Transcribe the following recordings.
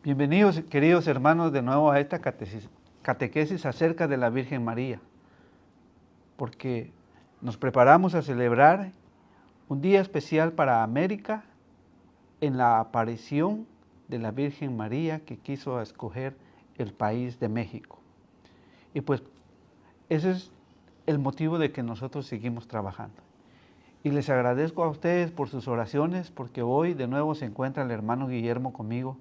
Bienvenidos, queridos hermanos, de nuevo a esta catequesis acerca de la Virgen María, porque nos preparamos a celebrar un día especial para América en la aparición de la Virgen María que quiso escoger el país de México. Y pues ese es el motivo de que nosotros seguimos trabajando. Y les agradezco a ustedes por sus oraciones, porque hoy de nuevo se encuentra el hermano Guillermo conmigo,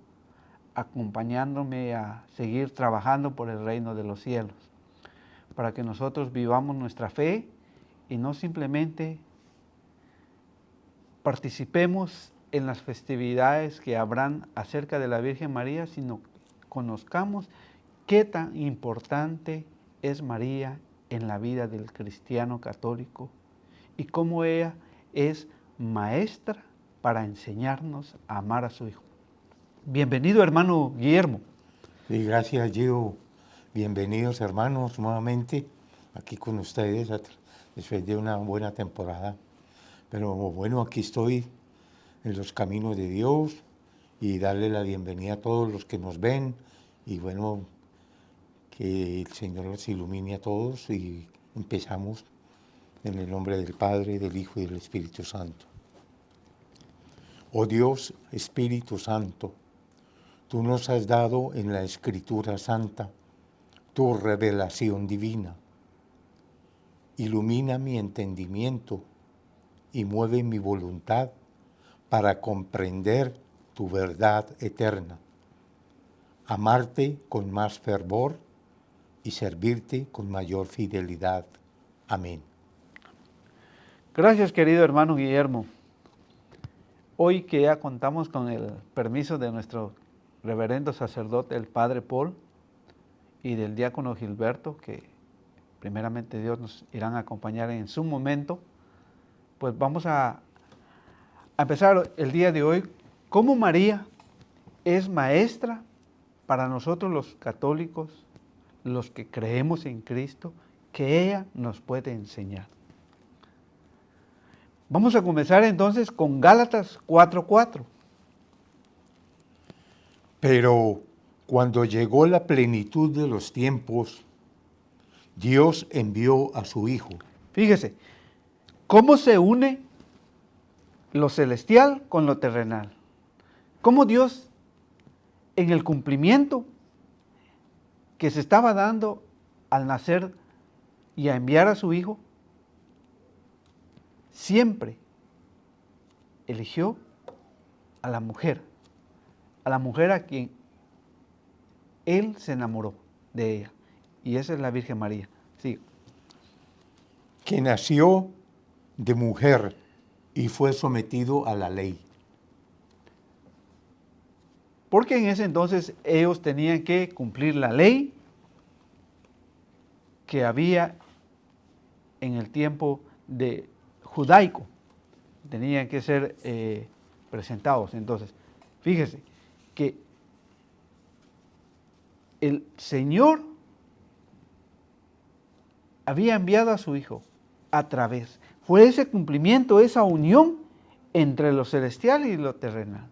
acompañándome a seguir trabajando por el reino de los cielos, para que nosotros vivamos nuestra fe y no simplemente participemos en las festividades que habrán acerca de la Virgen María, sino conozcamos qué tan importante es María en la vida del cristiano católico y cómo ella es maestra para enseñarnos a amar a su Hijo. Bienvenido, hermano Guillermo. Sí, gracias, Gio. Bienvenidos, hermanos, nuevamente aquí con ustedes después de una buena temporada. Pero bueno, aquí estoy en los caminos de Dios y darle la bienvenida a todos los que nos ven y bueno, que el Señor los ilumine a todos y empezamos en el nombre del Padre, del Hijo y del Espíritu Santo. Oh Dios, Espíritu Santo, tú nos has dado en la Escritura Santa tu revelación divina. Ilumina mi entendimiento y mueve mi voluntad para comprender tu verdad eterna, amarte con más fervor y servirte con mayor fidelidad. Amén. Gracias, querido hermano Guillermo. Hoy que ya contamos con el permiso de nuestro reverendo sacerdote, el Padre Paul, y del diácono Gilberto, que primeramente Dios nos irán a acompañar en su momento, pues vamos a empezar el día de hoy. ¿Cómo María es maestra para nosotros los católicos, los que creemos en Cristo, que ella nos puede enseñar? Vamos a comenzar entonces con Gálatas 4:4. Pero cuando llegó la plenitud de los tiempos, Dios envió a su Hijo. Fíjese, ¿cómo se une lo celestial con lo terrenal? ¿Cómo Dios, en el cumplimiento que se estaba dando al nacer y a enviar a su Hijo, siempre eligió a la mujer a quien Él se enamoró de ella, y esa es la Virgen María. Sí. Que nació de mujer y fue sometido a la ley. Porque en ese entonces ellos tenían que cumplir la ley que había en el tiempo de judaico. Tenían que ser presentados. Entonces, fíjese que el Señor había enviado a su Hijo a través. Fue ese cumplimiento, esa unión entre lo celestial y lo terrenal.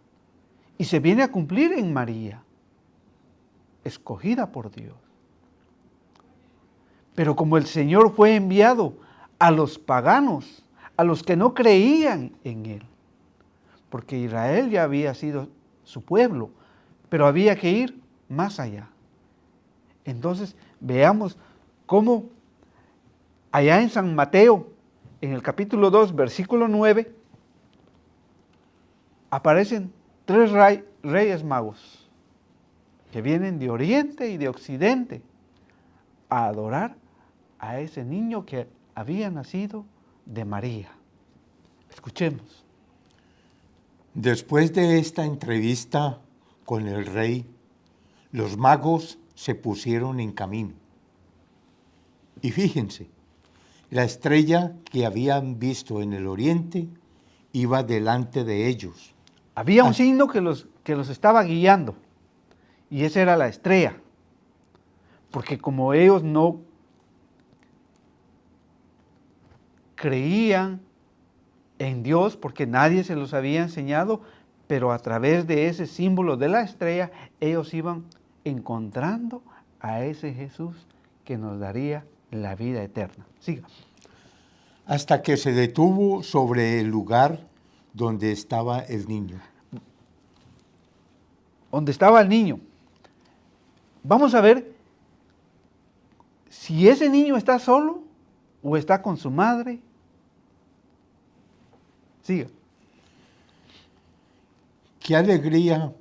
Y se viene a cumplir en María, escogida por Dios. Pero como el Señor fue enviado a los paganos, a los que no creían en Él, porque Israel ya había sido su pueblo, pero había que ir más allá. Entonces, veamos cómo allá en San Mateo, en el capítulo 2, versículo 9, aparecen tres reyes magos que vienen de oriente y de occidente a adorar a ese niño que había nacido de María. Escuchemos. Después de esta entrevista con el rey, los magos se pusieron en camino. Y fíjense, la estrella que habían visto en el oriente iba delante de ellos. Había un signo que los estaba guiando, y esa era la estrella. Porque como ellos no creían en Dios, porque nadie se los había enseñado, pero a través de ese símbolo de la estrella, ellos iban encontrando a ese Jesús que nos daría la vida eterna. Siga. Hasta que se detuvo sobre el lugar donde estaba el niño. Donde estaba el niño. Vamos a ver si ese niño está solo o está con su madre. Siga. Qué alegría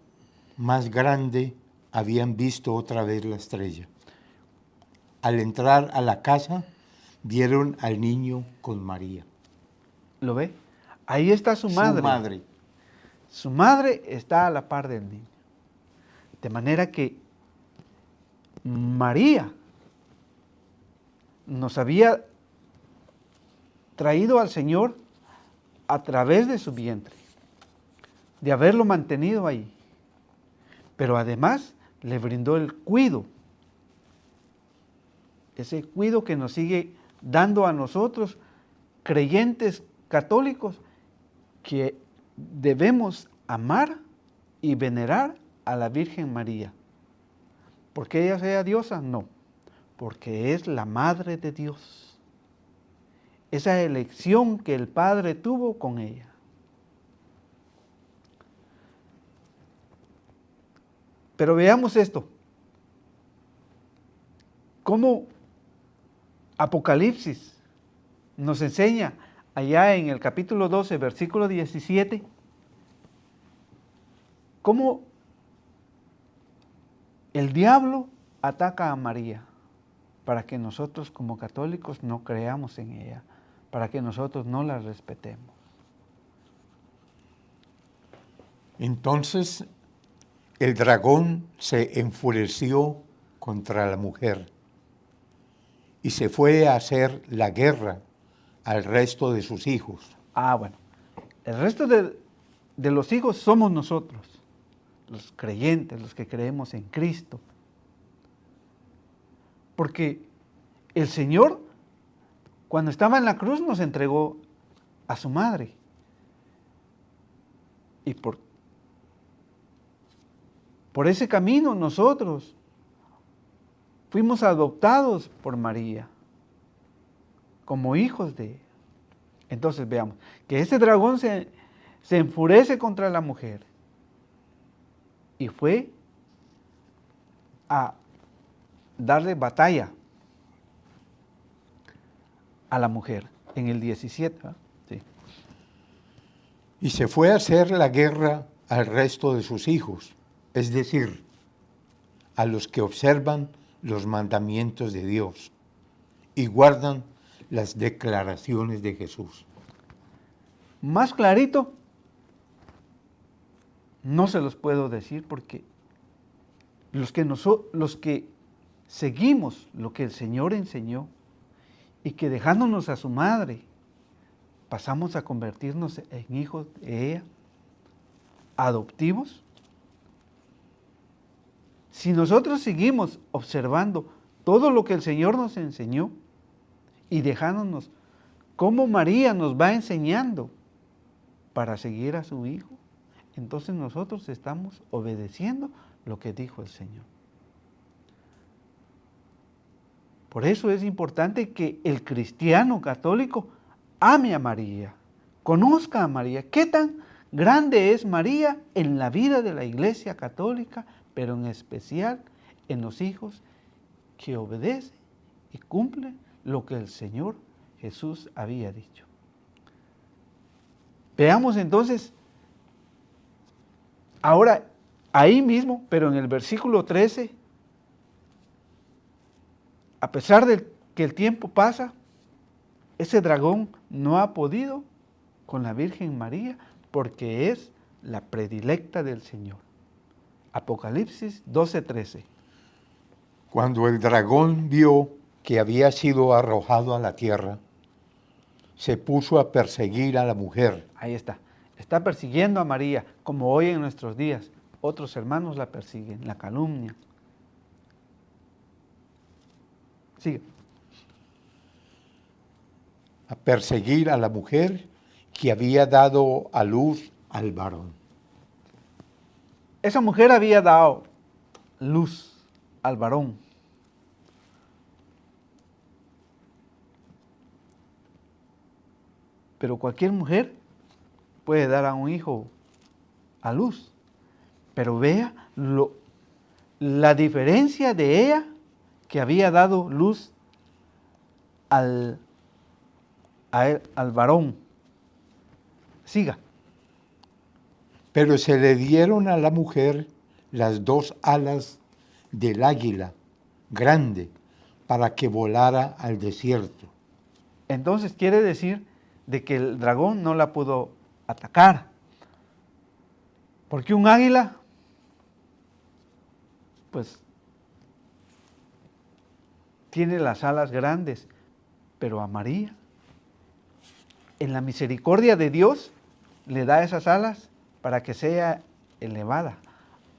más grande habían visto otra vez la estrella. Al entrar a la casa, vieron al niño con María. ¿Lo ve? Ahí está su madre. Su madre. Su madre está a la par del niño. De manera que María nos había traído al Señor a través de su vientre, de haberlo mantenido ahí. Pero además le brindó el cuido, ese cuido que nos sigue dando a nosotros, creyentes católicos, que debemos amar y venerar a la Virgen María. ¿Porque ella sea diosa? No, porque es la Madre de Dios. Esa elección que el Padre tuvo con ella. Pero veamos esto. Cómo Apocalipsis nos enseña allá en el capítulo 12, versículo 17, cómo el diablo ataca a María para que nosotros como católicos no creamos en ella, para que nosotros no la respetemos. Entonces el dragón se enfureció contra la mujer y se fue a hacer la guerra al resto de sus hijos. Bueno, el resto de los hijos somos nosotros, los creyentes, los que creemos en Cristo. Porque el Señor, cuando estaba en la cruz, nos entregó a su madre. Y por ese camino nosotros fuimos adoptados por María como hijos de ella. Entonces veamos, que ese dragón se enfurece contra la mujer y fue a darle batalla a la mujer en el 17. Sí. Y se fue a hacer la guerra al resto de sus hijos, es decir, a los que observan los mandamientos de Dios y guardan las declaraciones de Jesús. Más clarito, no se los puedo decir porque los que seguimos lo que el Señor enseñó y que dejándonos a su madre, pasamos a convertirnos en hijos de ella, adoptivos. Si nosotros seguimos observando todo lo que el Señor nos enseñó y dejándonos cómo María nos va enseñando para seguir a su Hijo, entonces nosotros estamos obedeciendo lo que dijo el Señor. Por eso es importante que el cristiano católico ame a María, conozca a María. ¿Qué tan grande es María en la vida de la Iglesia católica, pero en especial en los hijos que obedecen y cumplen lo que el Señor Jesús había dicho? Veamos entonces, ahora ahí mismo, pero en el versículo 13, a pesar de que el tiempo pasa, ese dragón no ha podido con la Virgen María porque es la predilecta del Señor. Apocalipsis 12:13. Cuando el dragón vio que había sido arrojado a la tierra, se puso a perseguir a la mujer. Ahí está. Está persiguiendo a María, como hoy en nuestros días. Otros hermanos la persiguen, la calumnian. Sigue. A perseguir a la mujer que había dado a luz al varón. esa mujer había dado luz al varón. Pero cualquier mujer puede dar a un hijo a luz. Pero vea la diferencia de ella, que había dado luz al varón. Siga. Pero se le dieron a la mujer las 2 alas del águila grande para que volara al desierto. Entonces quiere decir de que el dragón no la pudo atacar. Porque un águila, pues, tiene las alas grandes, pero a María, en la misericordia de Dios, le da esas alas para que sea elevada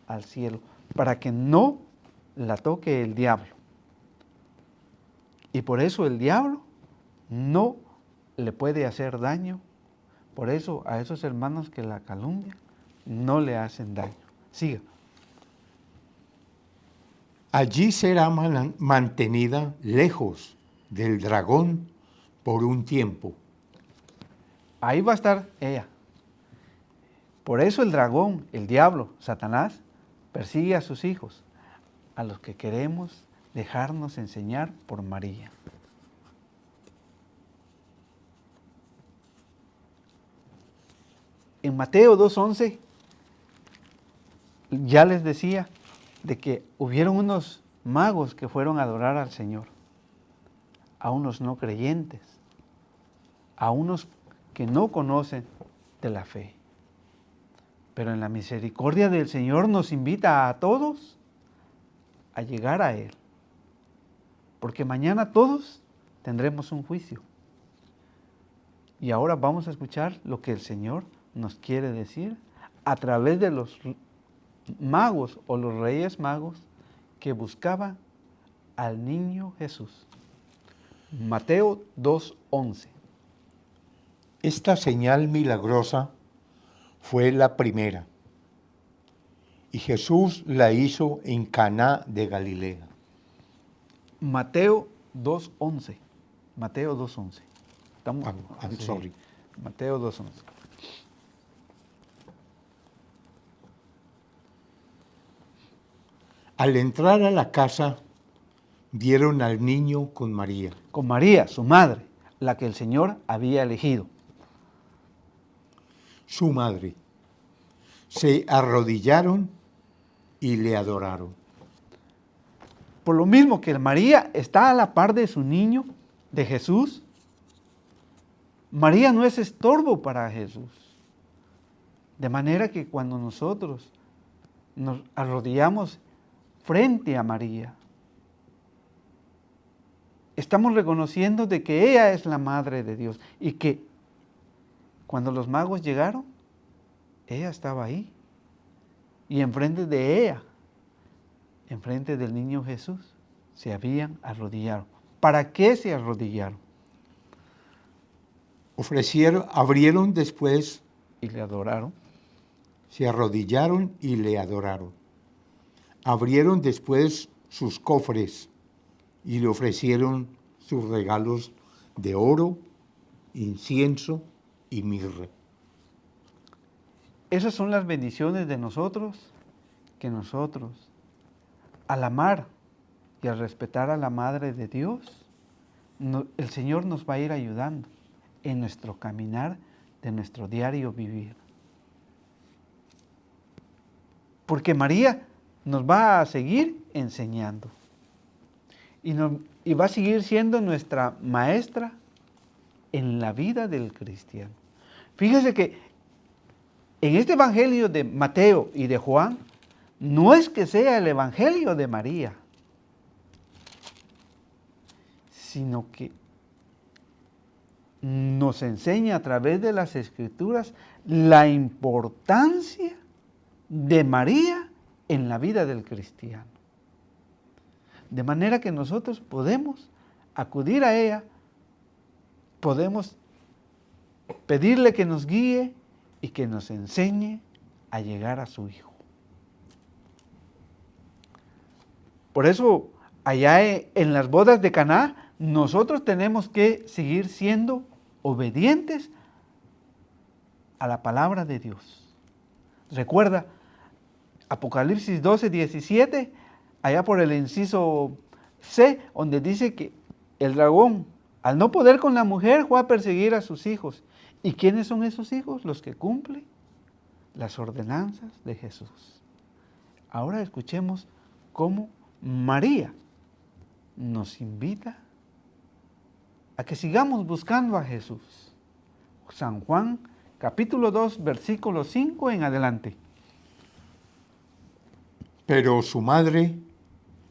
al cielo, para que no la toque el diablo. Y por eso el diablo no le puede hacer daño. Por eso a esos hermanos que la calumnian no le hacen daño. Siga. Allí será mantenida lejos del dragón por un tiempo. Ahí va a estar ella. Por eso el dragón, el diablo, Satanás, persigue a sus hijos, a los que queremos dejarnos enseñar por María. En Mateo 2:11 ya les decía de que hubieron unos magos que fueron a adorar al Señor, a unos no creyentes, a unos que no conocen de la fe. Pero en la misericordia del Señor nos invita a todos a llegar a Él, porque mañana todos tendremos un juicio. Y ahora vamos a escuchar lo que el Señor nos quiere decir a través de los magos o los reyes magos que buscaban al niño Jesús. Mateo 2:11. Esta señal milagrosa fue la primera, y Jesús la hizo en Caná de Galilea. Mateo 2:11. Mateo 2:11. Estamos, I'm sorry. Mateo 2:11. Al entrar a la casa, vieron al niño con María. Con María, su madre, la que el Señor había elegido. Su madre. Se arrodillaron y le adoraron. Por lo mismo que María está a la par de su niño, de Jesús, María no es estorbo para Jesús. De manera que cuando nosotros nos arrodillamos frente a María, estamos reconociendo de que ella es la Madre de Dios y que cuando los magos llegaron, ella estaba ahí. Y enfrente de ella, enfrente del niño Jesús, se habían arrodillado. ¿Para qué se arrodillaron? Abrieron después, Y le adoraron. se arrodillaron y le adoraron. Abrieron después sus cofres y le ofrecieron sus regalos de oro, incienso y mirra. Esas son las bendiciones de nosotros, que nosotros, al amar y al respetar a la Madre de Dios, el Señor nos va a ir ayudando en nuestro caminar de nuestro diario vivir. Porque María nos va a seguir enseñando y va a seguir siendo nuestra maestra en la vida del cristiano. Fíjese que en este evangelio de Mateo y de Juan, no es que sea el evangelio de María, sino que nos enseña a través de las Escrituras la importancia de María en la vida del cristiano. De manera que nosotros podemos acudir a ella, podemos pedirle que nos guíe y que nos enseñe a llegar a su Hijo. Por eso, allá en las bodas de Caná, nosotros tenemos que seguir siendo obedientes a la palabra de Dios. Recuerda, Apocalipsis 12, 17, allá por el inciso C, donde dice que el dragón, al no poder con la mujer, fue a perseguir a sus hijos. ¿Y quiénes son esos hijos? Los que cumplen las ordenanzas de Jesús. Ahora escuchemos cómo María nos invita a que sigamos buscando a Jesús. San Juan, capítulo 2, versículo 5 en adelante. Pero su madre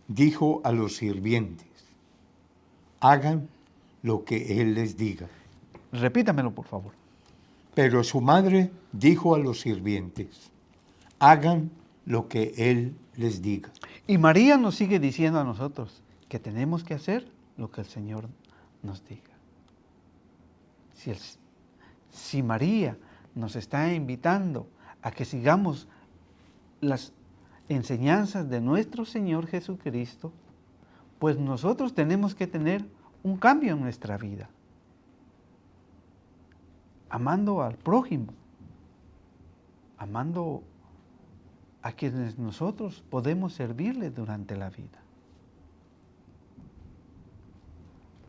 dijo a los sirvientes: hagan lo que él les diga. Repítamelo, por favor. Pero su madre dijo a los sirvientes: hagan lo que él les diga. Y María nos sigue diciendo a nosotros que tenemos que hacer lo que el Señor nos diga. Si María nos está invitando a que sigamos las enseñanzas de nuestro Señor Jesucristo, pues nosotros tenemos que tener un cambio en nuestra vida, amando al prójimo, amando a quienes nosotros podemos servirle durante la vida,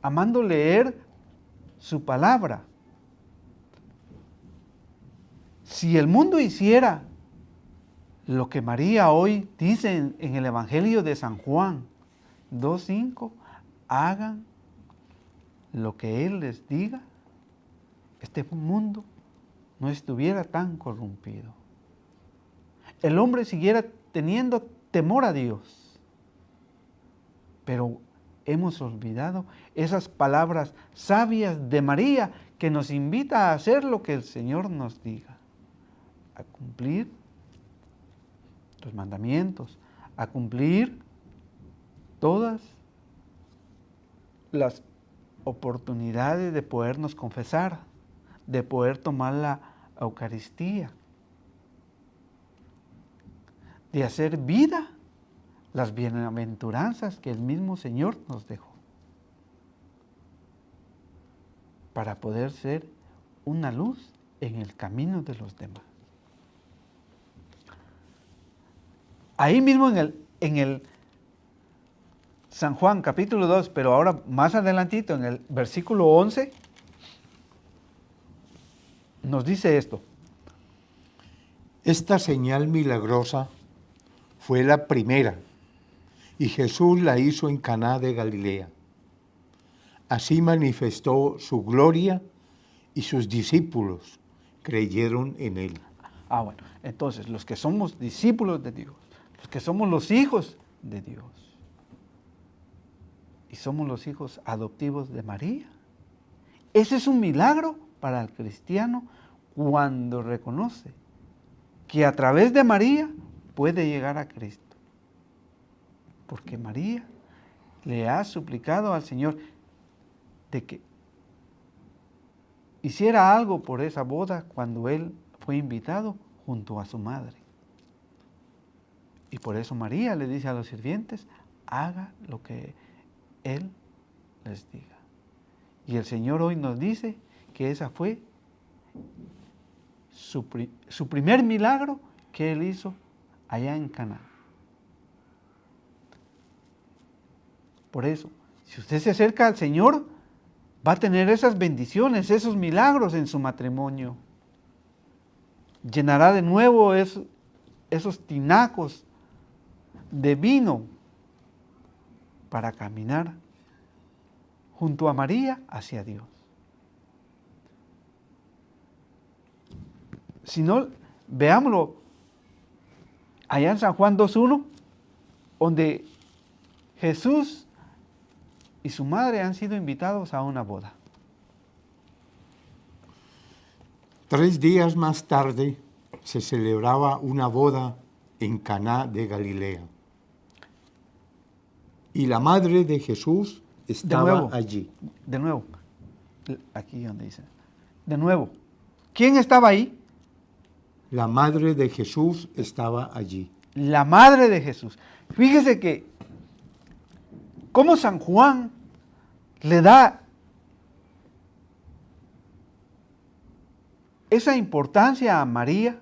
amando leer su palabra. Si el mundo hiciera lo que María hoy dice en el Evangelio de San Juan 2:5, hagan lo que Él les diga, este mundo no estuviera tan corrompido. El hombre siguiera teniendo temor a Dios. Pero hemos olvidado esas palabras sabias de María que nos invita a hacer lo que el Señor nos diga, a cumplir los mandamientos, a cumplir todas las oportunidades de podernos confesar, de poder tomar la Eucaristía, de hacer vida las bienaventuranzas que el mismo Señor nos dejó, para poder ser una luz en el camino de los demás. Ahí mismo en el San Juan capítulo 2, pero ahora más adelantito en el versículo 11, nos dice esto: Esta señal milagrosa fue la primera, y Jesús la hizo en Caná de Galilea. Así manifestó su gloria y sus discípulos creyeron en él. Bueno, entonces los que somos discípulos de Dios, los que somos los hijos de Dios, y somos los hijos adoptivos de María, ese es un milagro para el cristiano cuando reconoce que a través de María puede llegar a Cristo. Porque María le ha suplicado al Señor de que hiciera algo por esa boda cuando él fue invitado junto a su madre. Y por eso María le dice a los sirvientes: haga lo que él les diga. Y el Señor hoy nos dice que esa fue su primer milagro que él hizo allá en Caná. Por eso, si usted se acerca al Señor, va a tener esas bendiciones, esos milagros en su matrimonio. Llenará de nuevo esos tinacos de vino para caminar junto a María hacia Dios. Si no, veámoslo allá en San Juan 2:1, donde Jesús y su madre han sido invitados a una boda. 3 días más tarde se celebraba una boda en Caná de Galilea. Y la madre de Jesús estaba allí. De nuevo, aquí donde dice, de nuevo, ¿quién estaba ahí? La madre de Jesús estaba allí. La madre de Jesús. Fíjese que cómo San Juan le da esa importancia a María,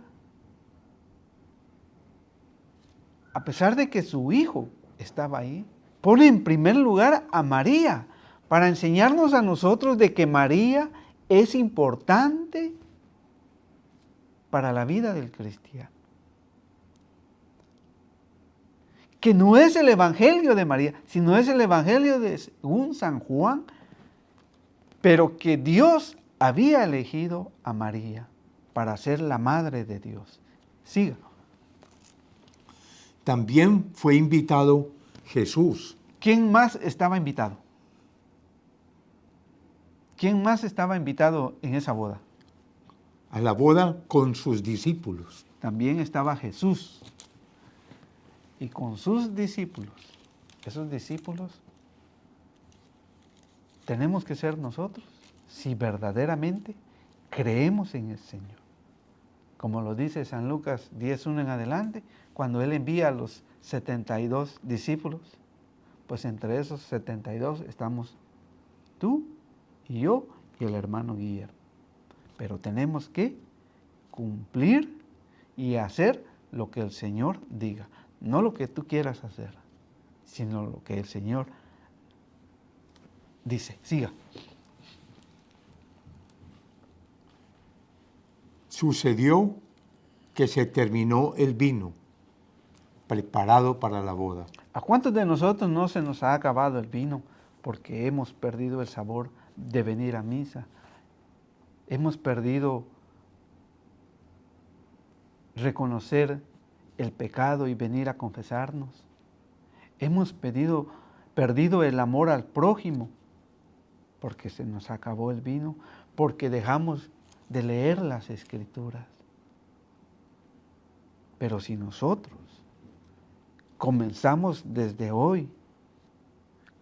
a pesar de que su hijo estaba ahí. Pone en primer lugar a María para enseñarnos a nosotros de que María es importante para la vida del cristiano. Que no es el Evangelio de María, sino es el Evangelio de según San Juan, pero que Dios había elegido a María para ser la madre de Dios. Siga. También fue invitado Jesús. ¿Quién más estaba invitado? ¿Quién más estaba invitado en esa boda? A la boda con sus discípulos. También estaba Jesús. Y con sus discípulos, esos discípulos, tenemos que ser nosotros, si verdaderamente creemos en el Señor. Como lo dice San Lucas 10:1 en adelante, cuando Él envía a los 72 discípulos, pues entre esos 72 estamos tú y yo y el hermano Guillermo. Pero tenemos que cumplir y hacer lo que el Señor diga. No lo que tú quieras hacer, sino lo que el Señor dice. Siga. Sucedió que se terminó el vino preparado para la boda. ¿A cuántos de nosotros no se nos ha acabado el vino porque hemos perdido el sabor de venir a misa? Hemos perdido reconocer el pecado y venir a confesarnos. Hemos perdido el amor al prójimo porque se nos acabó el vino, porque dejamos de leer las Escrituras. Pero si nosotros comenzamos desde hoy,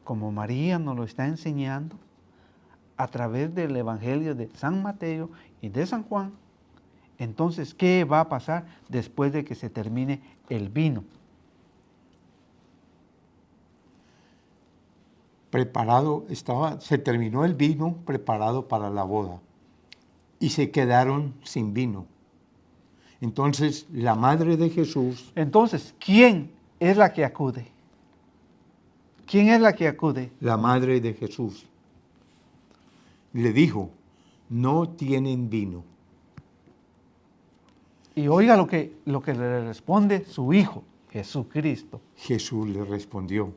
como María nos lo está enseñando, a través del Evangelio de San Mateo y de San Juan, entonces, ¿qué va a pasar después de que se termine el vino? Se terminó el vino preparado para la boda y se quedaron sin vino. Entonces, la madre de Jesús. Entonces, ¿quién es la que acude? ¿Quién es la que acude? La madre de Jesús le dijo, no tienen vino. Y oiga lo que le responde su Hijo, Jesucristo. Jesús le respondió,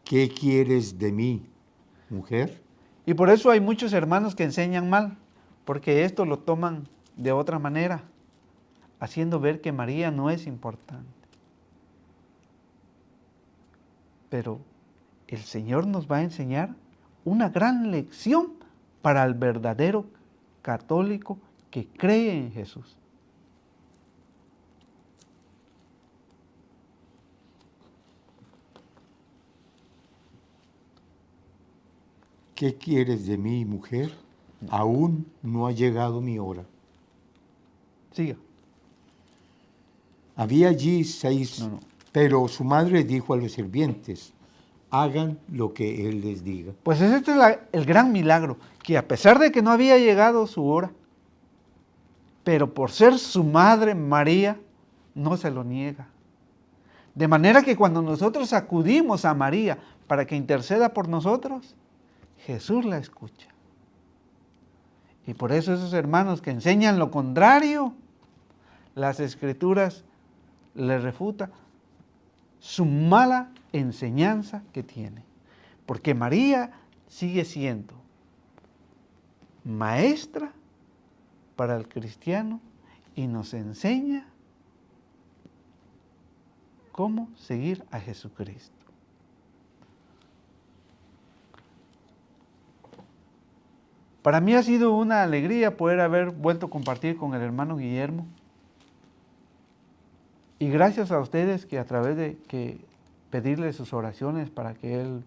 ¿qué quieres de mí, mujer? Y por eso hay muchos hermanos que enseñan mal, porque esto lo toman de otra manera, haciendo ver que María no es importante. Pero el Señor nos va a enseñar una gran lección para el verdadero católico que cree en Jesús. ¿Qué quieres de mí, mujer? Aún no ha llegado mi hora. Siga. Había allí 6, No. pero su madre dijo a los sirvientes, hagan lo que él les diga. Pues este es el gran milagro, que a pesar de que no había llegado su hora, pero por ser su madre María, no se lo niega. De manera que cuando nosotros acudimos a María para que interceda por nosotros, Jesús la escucha. Y por eso esos hermanos que enseñan lo contrario, las Escrituras les refutan su mala enseñanza que tiene. Porque María sigue siendo maestra para el cristiano y nos enseña cómo seguir a Jesucristo. Para mí ha sido una alegría poder haber vuelto a compartir con el hermano Guillermo. Y gracias a ustedes que a través de que pedirle sus oraciones para que él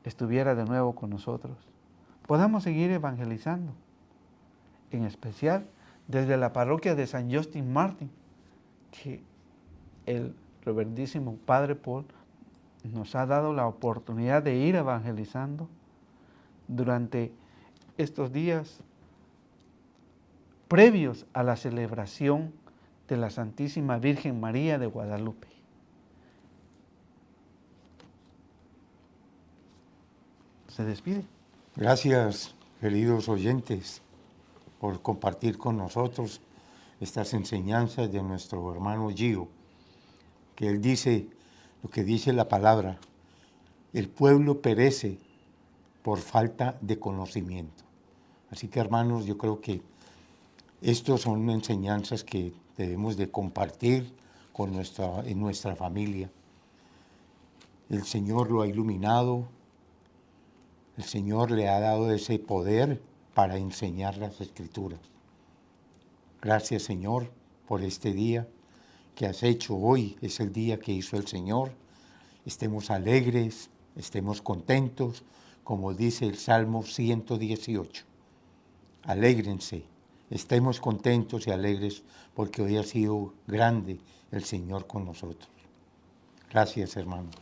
estuviera de nuevo con nosotros, podamos seguir evangelizando. En especial desde la parroquia de San Justin Martin, que el reverendísimo Padre Paul nos ha dado la oportunidad de ir evangelizando durante estos días previos a la celebración de la Santísima Virgen María de Guadalupe. Se despide. Gracias, queridos oyentes, por compartir con nosotros estas enseñanzas de nuestro hermano Gio, que él dice lo que dice la palabra: el pueblo perece por falta de conocimiento. Así que, hermanos, yo creo que estas son enseñanzas que debemos de compartir en nuestra familia. El Señor lo ha iluminado, el Señor le ha dado ese poder para enseñar las Escrituras. Gracias, Señor, por este día que has hecho hoy. Es el día que hizo el Señor. Estemos alegres, estemos contentos, como dice el Salmo 118. Alégrense, estemos contentos y alegres, porque hoy ha sido grande el Señor con nosotros. Gracias, hermanos.